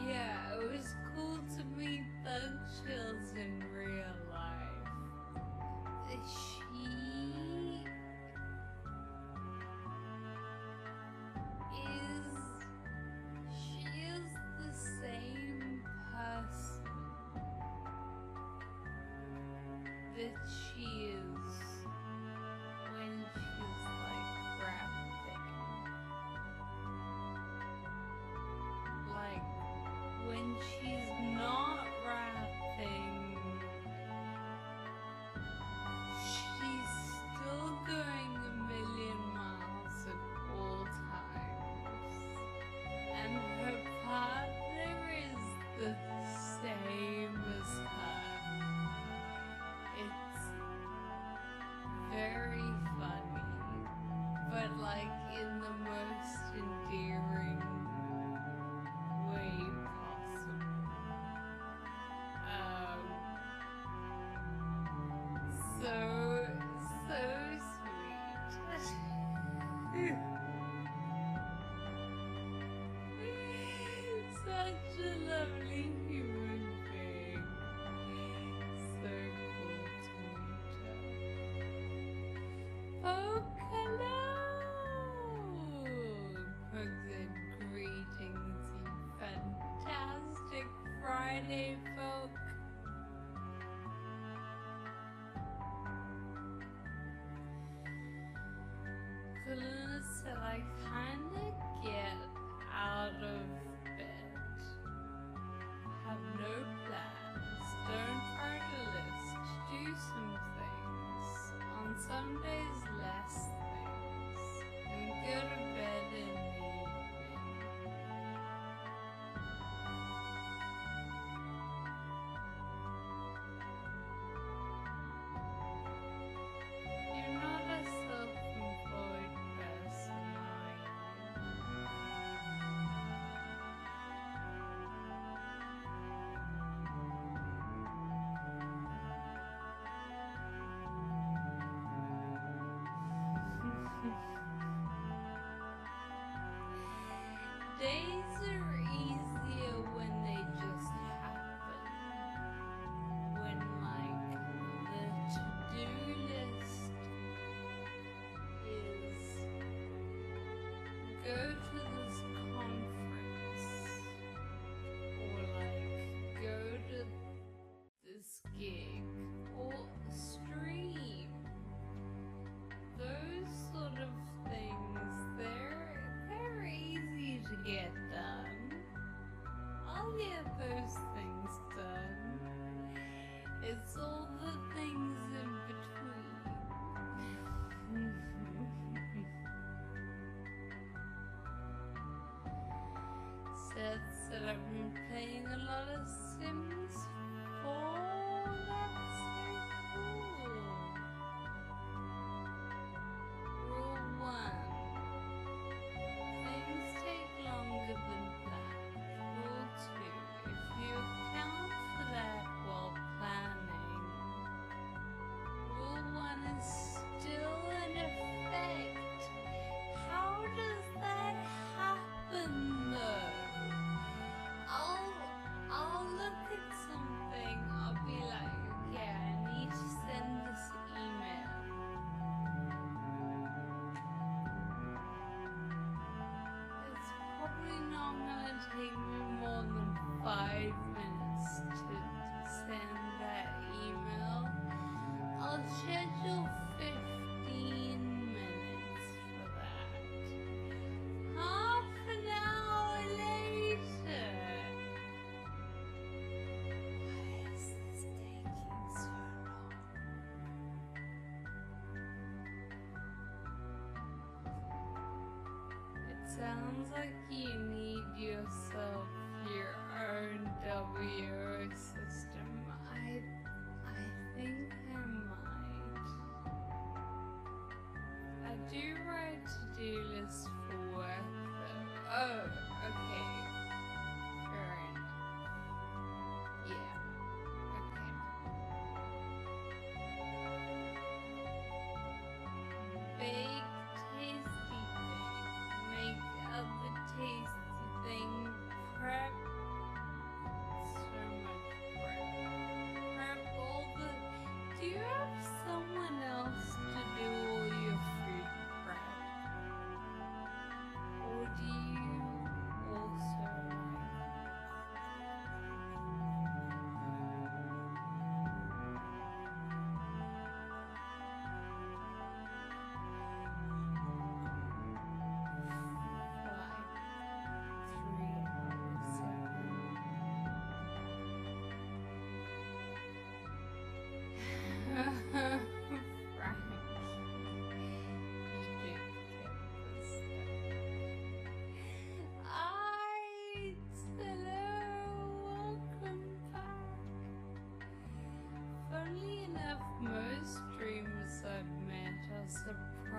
Yeah, it was cool to meet thug chills in real life. She is the same person that she is when she's like rapping. Like when she's not rapping, she's still going a million miles at all times. And her partner is the same as her. It's very funny, but like in the most endearing way possible. So sweet. Such a lovely human being. So cool to meet her. Oh, hello! Present greetings, you fantastic Friday folk. Kaluna said I kinda get out of bed. Have no plans, don't write a list, do some things, on some days less things, and go to bed in the evening. You're not a self-employed person, are you? Days are easier when they just happen. When like the to-do list is go to this conference or like go to this gig or stream. Those sort of things, they're easy to get done. I'll get those things done. It's all the things in between. Seth said I've been playing a lot of Sims 4. That's so cool. Rule 1. Things take longer than planned. Rule 2. If you account for that while planning, Rule 1 is still in effect. How does that happen though? I'll look at something, I'll be like, okay, I need to send this email. It's probably not gonna take me more than 5 minutes to send that email. I'll schedule 15 minutes for that. Half an hour later. Why is this taking so long? It sounds like you need yourself your own WO system. I think I might. I do write to-do lists for work though. Oh, okay. Fair enough. Yeah. Okay. Bake tasty things. Make other tasty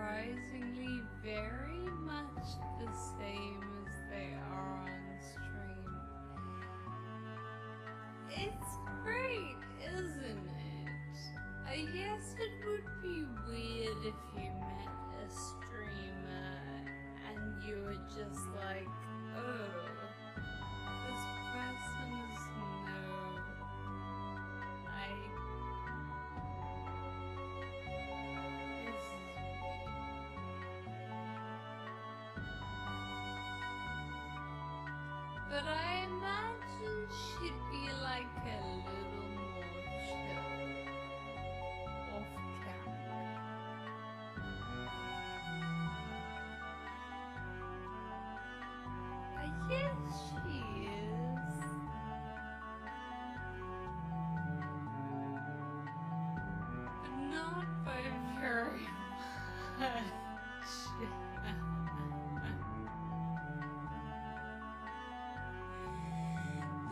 surprisingly very much the same as they are on stream. It's great, isn't it? I guess it would be weird if you met a streamer and you were just like, oh, this person's no, like, this is weird. But I imagine she'd be like a little more chill off camera. I guess she is. But not by very much.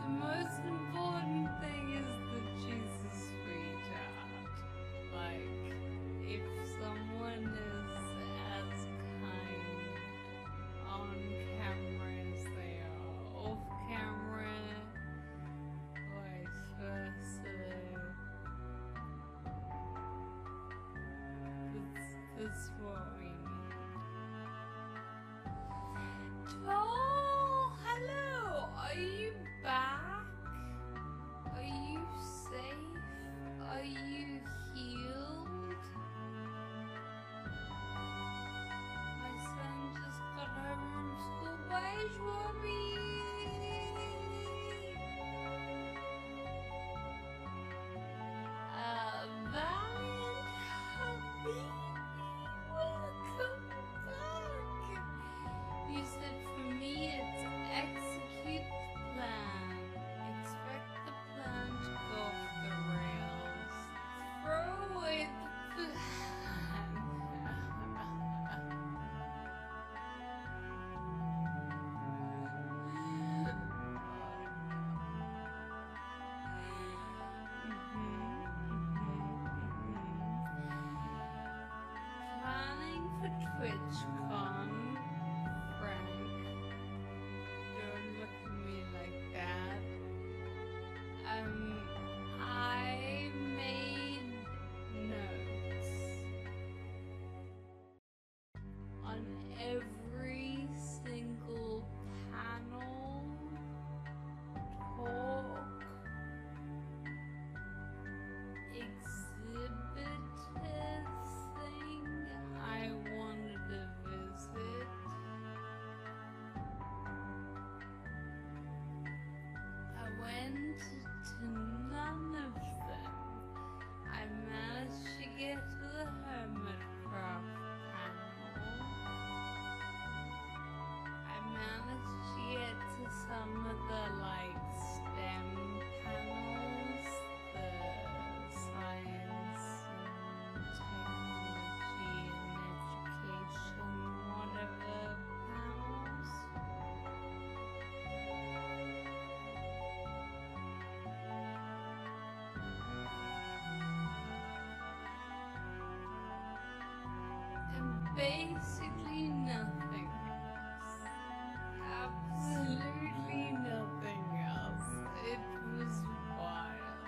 The most important thing is that she's a sweetheart. Like, if someone is as kind on camera as they are off camera, vice versa. That's what we need. Oh, hello! Are you back? Are you safe? Are you healed? My son just got home from school. Where's Robbie? Valiant Happy, welcome back. You said for me it's execute the plan. Expect the plan to go off the rails. Throw away the plan. Planning for TwitchCon, Frank. Don't look at me like that. I made notes on every single panel, talk, exhibit thing I wanted to visit. I went to none of them. I managed to get to the Hermitcraft panel. I managed to get to some of the like STEM panels, the science and technology and education, whatever panels. And basically nothing else. Absolutely nothing else. It was wild.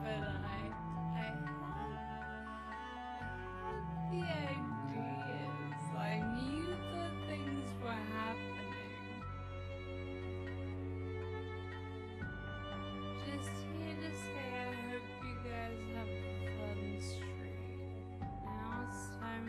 But I had the ideas. I knew that things were happening. Just here to say I hope you guys have a fun stream. Now it's time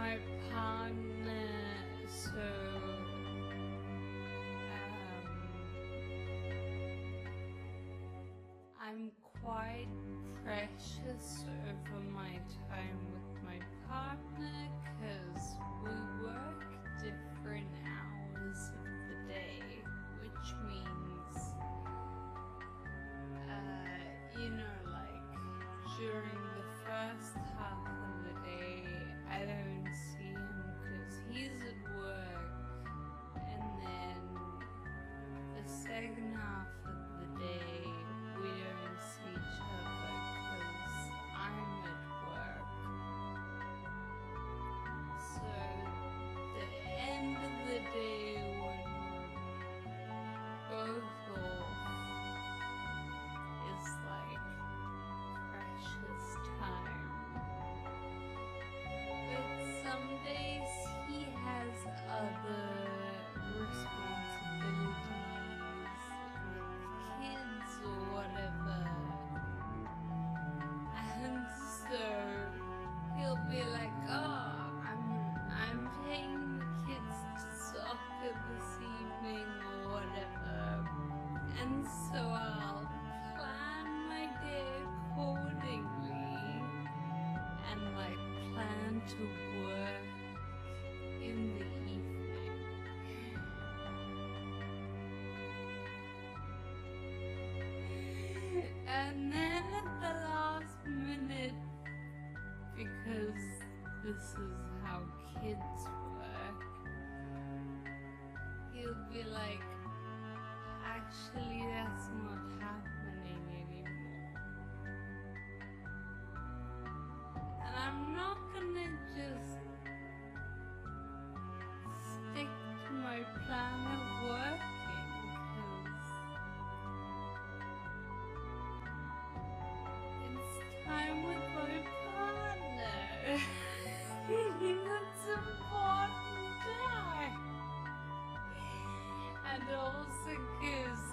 my partner, so I'm quite precious over my time with my partner because we work different hours of the day, which means, like during the first half of the day, I don't see him because he's at work, and then the second half of the day, we don't see each other because I'm at work. So the end of the day when we're both off is like precious time. But some days he has other responsibilities with kids or whatever, and so he'll be like, "Oh, I'm taking the kids to soccer this evening or whatever," and so I'll plan my day accordingly and like plan to work in the evening. And then at the last minute, because this is how kids work, he'll be like, "Actually, that's not happening anymore." And I'm not gonna just stick to my plan of working, because it's time with my partner. That's important time. And also because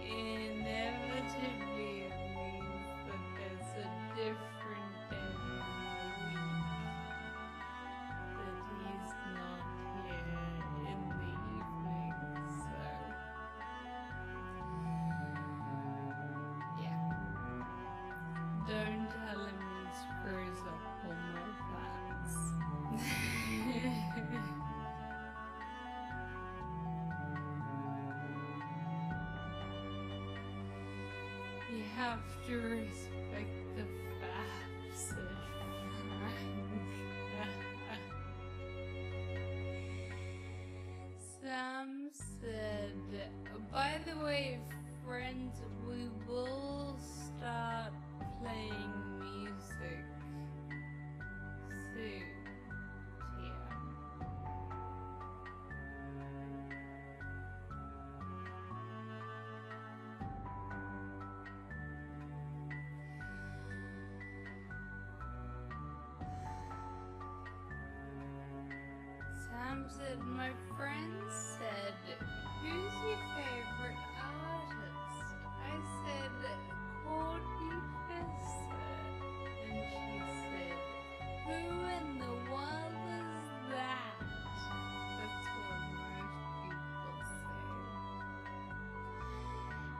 inevitably it means that there's a different day in the week that he's not here in the evening, so yeah. Don't tell him he screws up all my plans. You have to respect the facts, Frank. Sam said, "By the way, friends, we will start playing music soon." Yeah. Sam said, "My friend said, who's your favorite artist?" I said, "Courtney Fisher." And she said, "Who in the world is that?" That's what most people say.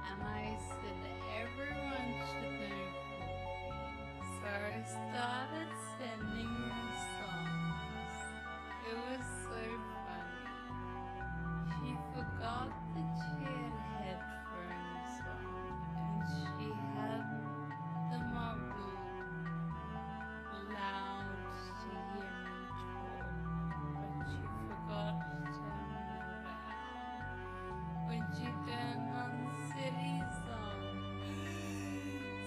And I said, "Everyone should know Courtney." So I started sending her songs. It was so funny. She forgot that she had headphones on, and she had them up loud to hear me talk, but she forgot to turn them down when she turned on City Song.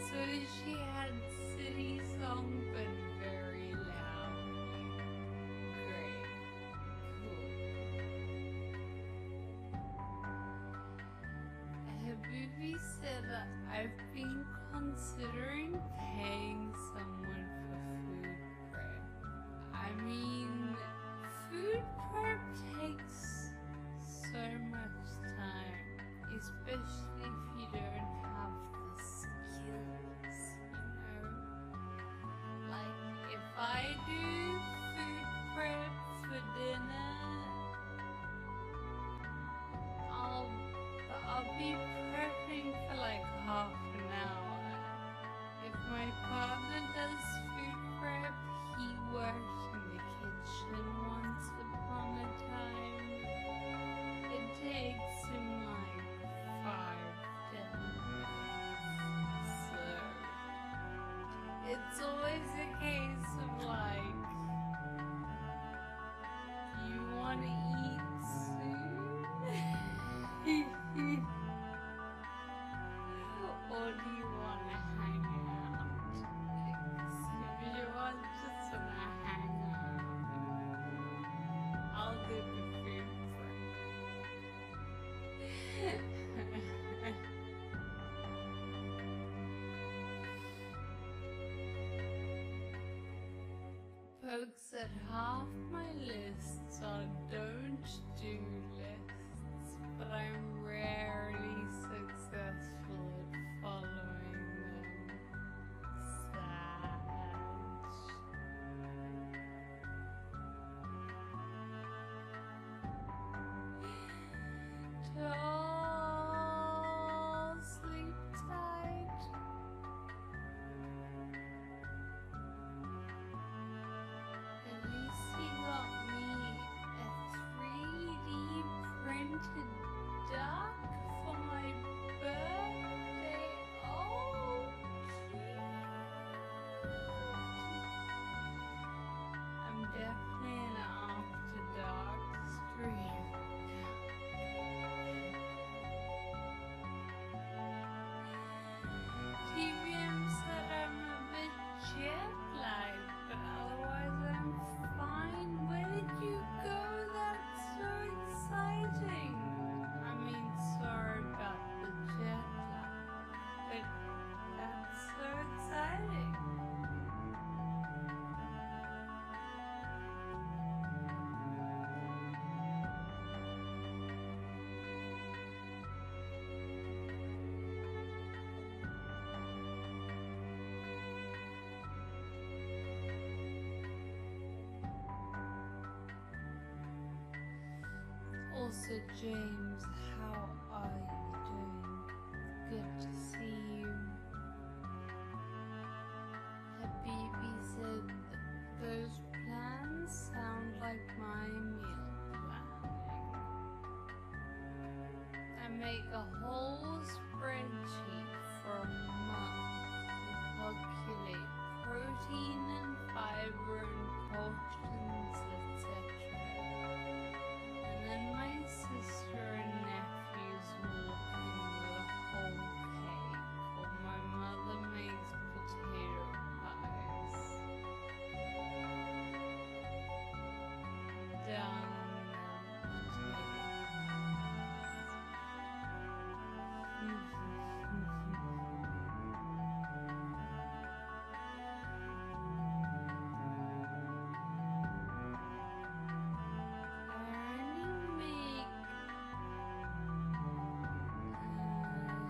So she had City Song, but very loud. Great. Habibi said, "I've been considering paying someone for food prep." I mean, food prep takes so much time, especially if you don't have the skills, you know? Like, if I do food Folks, at half my lists are don't do lists, but I'm rarely successful at following them. Sad. Tall, sleep tight. At least he got me a 3D printed duck for my birthday. Oh, cute. I'm definitely an after dark stream. TVM said I'm a bit jet lagged, but otherwise I'm fine. Where did you go? That's so exciting. I mean, sorry about the jet lag, but that's so exciting. Also, James, how are you doing? Good to see you. Habibi said those plans sound like my meal planning. I make a whole spreadsheet for a month and calculate protein and fiber and portions, etc. And then my sister and nephews walk in with a whole cake, or my mother makes potato pies. Done potato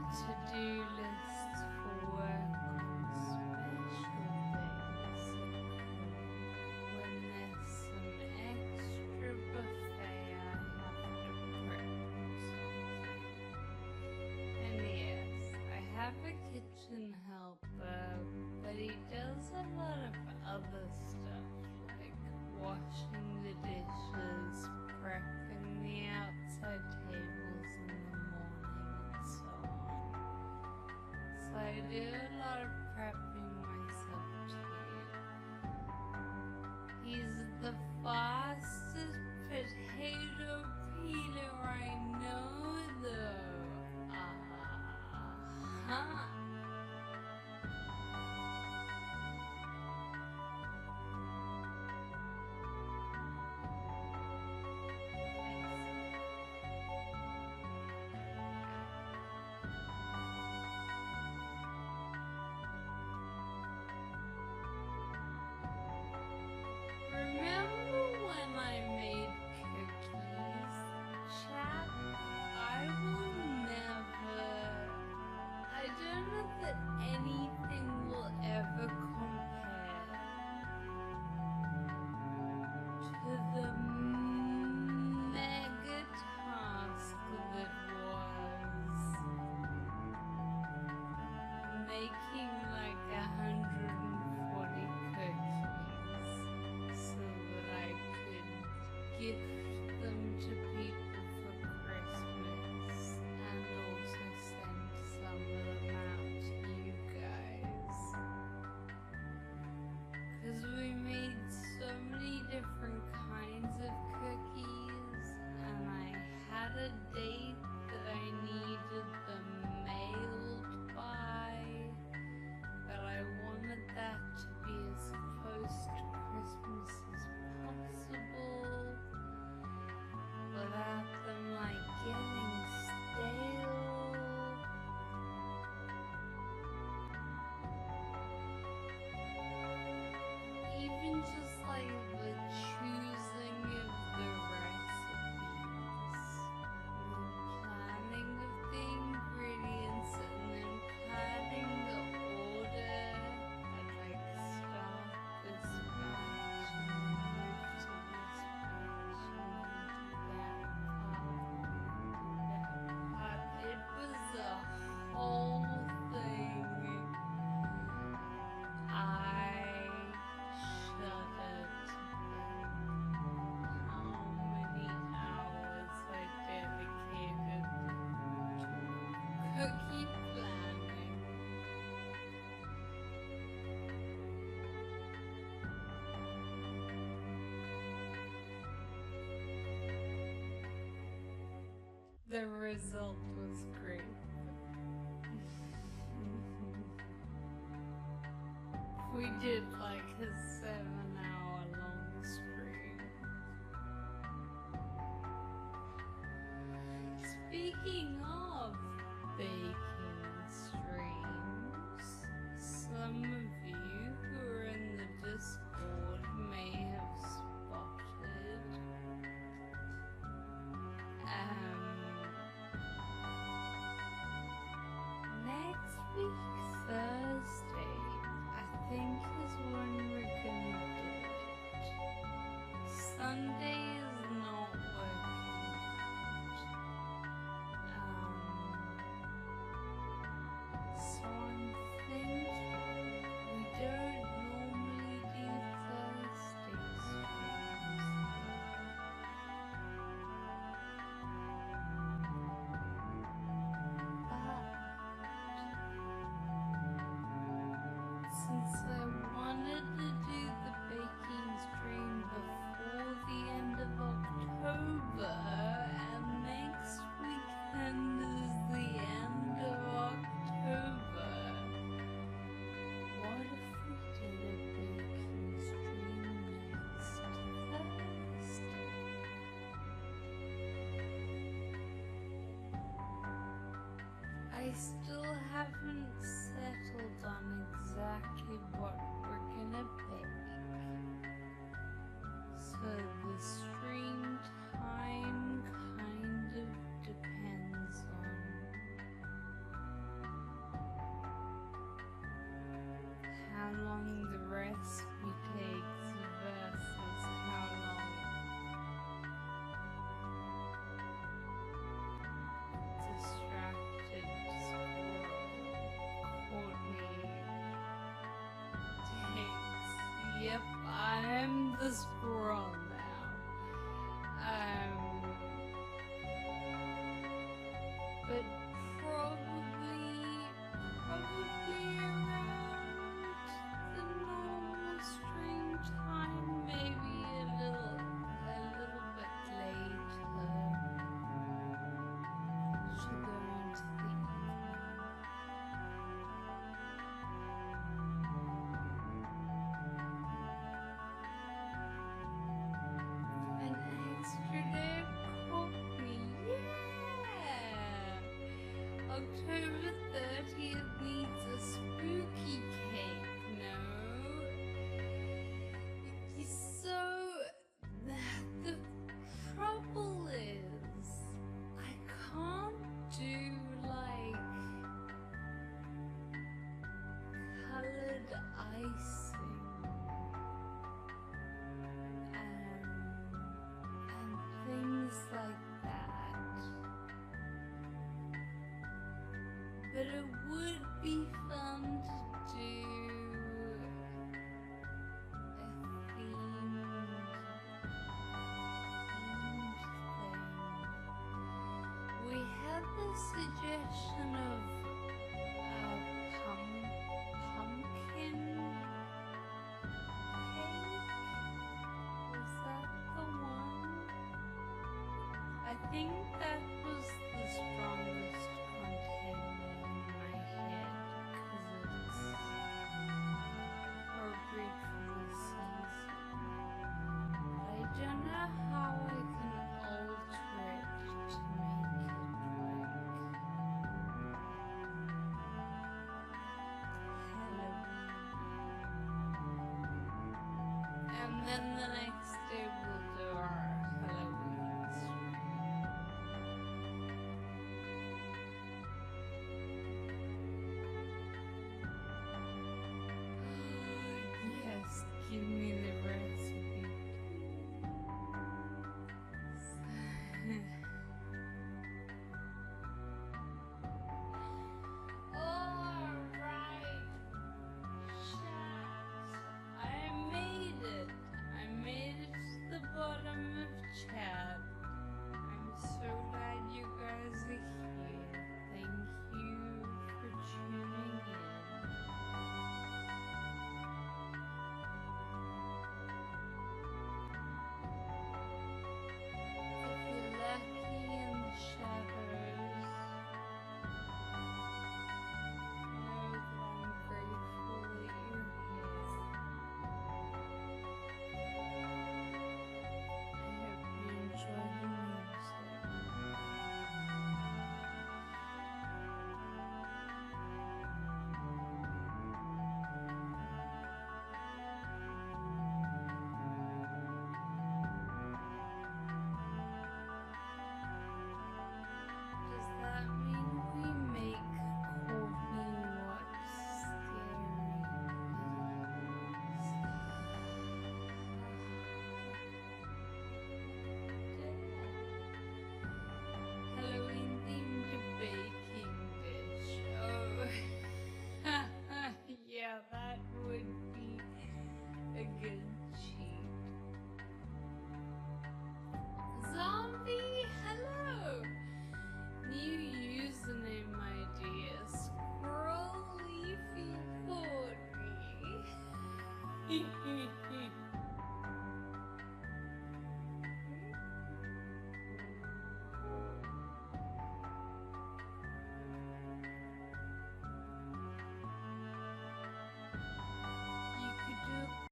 to-do lists for work on special days when there's some extra buffet I have to prep or something. And yes, I have a kitchen helper, but he does a lot of other stuff like washing the dishes, prepping the outside tables in the morning, and so on. So I do a lot of prepping myself too. He's the fastest potato peeler I know though. Uh-huh. Remember when I made cookies? Chat, I will never... I don't The result was great. We did like a 7-hour-long stream. Speaking of baking streams, some of you who are in the Discord may have spotted next week Thursday, I think, is when we're gonna do it. Sunday is not working out. So I'm thinking we don't normally do Thursday streams. But since I wanted to do the baking stream before the end of October, and next weekend is the end of October, what if we did a baking stream next Thursday? I still haven't settled on exactly what we're gonna bake, so the stream time kind of depends on how long the recipe takes versus how long distracted squirrel Courtney takes. Yep, I'm the squirrel now. But probably around the normal stream time, maybe a little bit later. Should go into the evening. An extra day of coffee, yeah! October 30th needs a spooky cake, no? So, the trouble is, I can't do like colored icing and things like that. But it would be fun to do a themed thing. We had the suggestion of pumpkin cake. Was that the one? I think that was the strongest contender in my head because it's appropriate for the season. But I don't know how I can alter it to make it like Halloween. And then the next day we'll do our Halloween stream. Yes, give me the recipe. Alright, chat. I made it.